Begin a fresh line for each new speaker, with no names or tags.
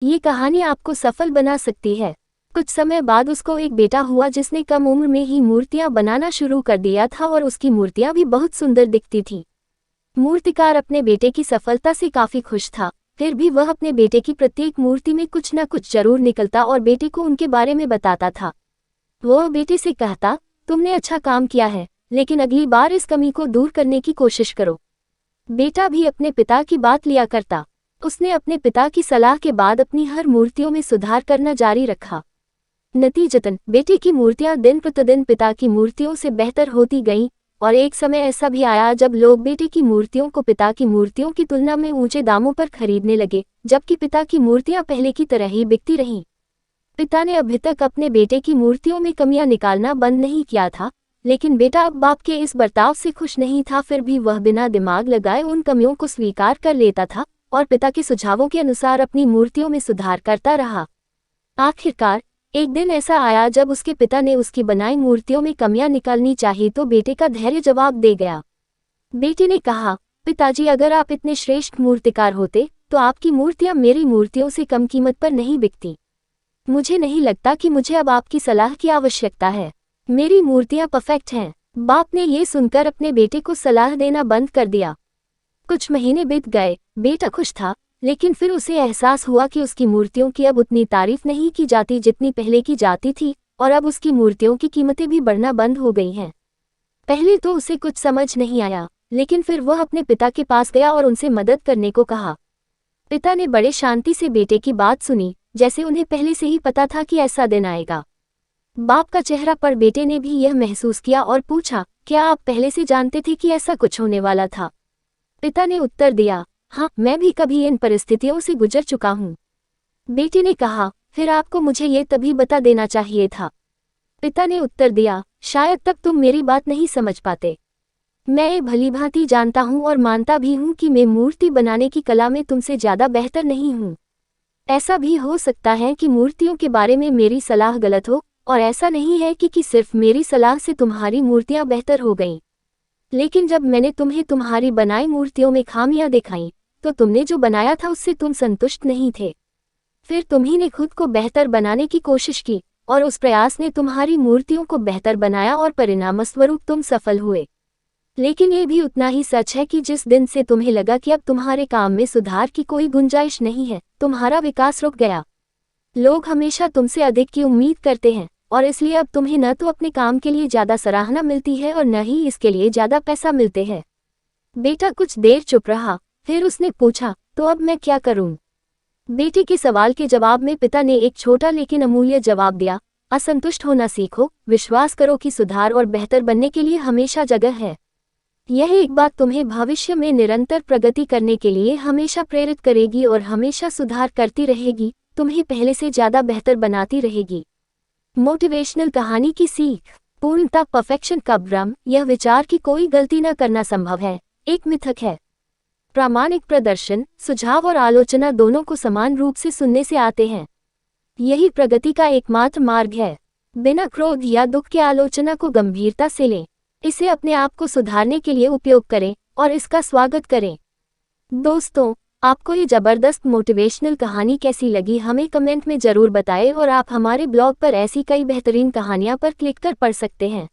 ये कहानी आपको सफल बना सकती है। कुछ समय बाद उसको एक बेटा हुआ जिसने कम उम्र में ही मूर्तियां बनाना शुरू कर दिया था और उसकी मूर्तियां भी बहुत सुंदर दिखती थीं। मूर्तिकार अपने बेटे की सफलता से काफी खुश था, फिर भी वह अपने बेटे की प्रत्येक मूर्ति में कुछ न कुछ जरूर निकलता और बेटे को उनके बारे में बताता था। वह बेटे से कहता, तुमने अच्छा काम किया है, लेकिन अगली बार इस कमी को दूर करने की कोशिश करो। बेटा भी अपने पिता की बात लिया करता। उसने अपने पिता की सलाह के बाद अपनी हर मूर्तियों में सुधार करना जारी रखा। नतीजतन बेटे की मूर्तियां दिन प्रतिदिन पिता की मूर्तियों से बेहतर होती गईं, और एक समय ऐसा भी आया जब लोग बेटे की मूर्तियों को पिता की मूर्तियों की तुलना में ऊंचे दामों पर खरीदने लगे, जबकि पिता की मूर्तियां पहले की तरह ही बिकती रहीं। पिता ने अभी तक अपने बेटे की मूर्तियों में कमियां निकालना बंद नहीं किया था, लेकिन बेटा अब बाप के इस बर्ताव से खुश नहीं था। फिर भी वह बिना दिमाग लगाए उन कमियों को स्वीकार कर लेता था और पिता के सुझावों के अनुसार अपनी मूर्तियों में सुधार करता रहा। आखिरकार एक दिन ऐसा आया जब उसके पिता ने उसकी बनाई मूर्तियों में कमियां निकालनी चाहिए तो बेटे का धैर्य जवाब दे गया। बेटे ने कहा, पिताजी, अगर आप इतने श्रेष्ठ मूर्तिकार होते तो आपकी मूर्तियां मेरी मूर्तियों से कम कीमत पर नहीं बिकती। मुझे नहीं लगता कि मुझे अब आपकी सलाह की आवश्यकता है। मेरी मूर्तियां परफेक्ट हैं। बाप ने ये सुनकर अपने बेटे को सलाह देना बंद कर दिया। कुछ महीने बीत गए। बेटा खुश था, लेकिन फिर उसे एहसास हुआ कि उसकी मूर्तियों की अब उतनी तारीफ नहीं की जाती जितनी पहले की जाती थी, और अब उसकी मूर्तियों की कीमतें भी बढ़ना बंद हो गई हैं। पहले तो उसे कुछ समझ नहीं आया, लेकिन फिर वह अपने पिता के पास गया और उनसे मदद करने को कहा। पिता ने बड़े शांति से बेटे की बात सुनी, जैसे उन्हें पहले से ही पता था कि ऐसा दिन आएगा। बाप का चेहरा पर बेटे ने भी यह महसूस किया और पूछा, क्या आप पहले से जानते थे कि ऐसा कुछ होने वाला था? पिता ने उत्तर दिया, हाँ, मैं भी कभी इन परिस्थितियों से गुजर चुका हूँ। बेटे ने कहा, फिर आपको मुझे ये तभी बता देना चाहिए था। पिता ने उत्तर दिया, शायद तब तुम मेरी बात नहीं समझ पाते। मैं ये भलीभांति जानता हूँ और मानता भी हूँ कि मैं मूर्ति बनाने की कला में तुमसे ज़्यादा बेहतर नहीं हूँ। ऐसा भी हो सकता है कि मूर्तियों के बारे में मेरी सलाह गलत हो, और ऐसा नहीं है कि सिर्फ मेरी सलाह से तुम्हारी मूर्तियां बेहतर हो गईं। लेकिन जब मैंने तुम्हें तुम्हारी बनाई मूर्तियों में खामियां दिखाईं, तो तुमने जो बनाया था उससे तुम संतुष्ट नहीं थे। फिर तुम्ही ने खुद को बेहतर बनाने की कोशिश की, और उस प्रयास ने तुम्हारी मूर्तियों को बेहतर बनाया और परिणामस्वरूप तुम सफल हुए। लेकिन ये भी उतना ही सच है कि जिस दिन से तुम्हें लगा कि अब तुम्हारे काम में सुधार की कोई गुंजाइश नहीं है, तुम्हारा विकास रुक गया। लोग हमेशा तुमसे अधिक की उम्मीद करते हैं, और इसलिए अब तुम्हें न तो अपने काम के लिए ज़्यादा सराहना मिलती है और न ही इसके लिए ज़्यादा पैसा मिलते हैं। बेटा कुछ देर चुप रहा, फिर उसने पूछा, तो अब मैं क्या करूं? बेटे के सवाल के जवाब में पिता ने एक छोटा लेकिन अमूल्य जवाब दिया, असंतुष्ट होना सीखो, विश्वास करो कि सुधार और बेहतर बनने के लिए हमेशा जगह है। यह एक बात तुम्हें भविष्य में निरंतर प्रगति करने के लिए हमेशा प्रेरित करेगी और हमेशा सुधार करती रहेगी, तुम्हें पहले से ज़्यादा बेहतर बनाती रहेगी। मोटिवेशनल कहानी की सीख। पूर्णता, परफेक्शन का भ्रम, यह विचार कि कोई गलती न करना संभव है, एक मिथक है। प्रामाणिक प्रदर्शन, सुझाव और आलोचना दोनों को समान रूप से सुनने से आते हैं। यही प्रगति का एकमात्र मार्ग है। बिना क्रोध या दुख के आलोचना को गंभीरता से लें, इसे अपने आप को सुधारने के लिए उपयोग करें और इसका स्वागत करें। दोस्तों, आपको ये जबरदस्त मोटिवेशनल कहानी कैसी लगी हमें कमेंट में ज़रूर बताएं, और आप हमारे ब्लॉग पर ऐसी कई बेहतरीन कहानियां पर क्लिक कर पढ़ सकते हैं।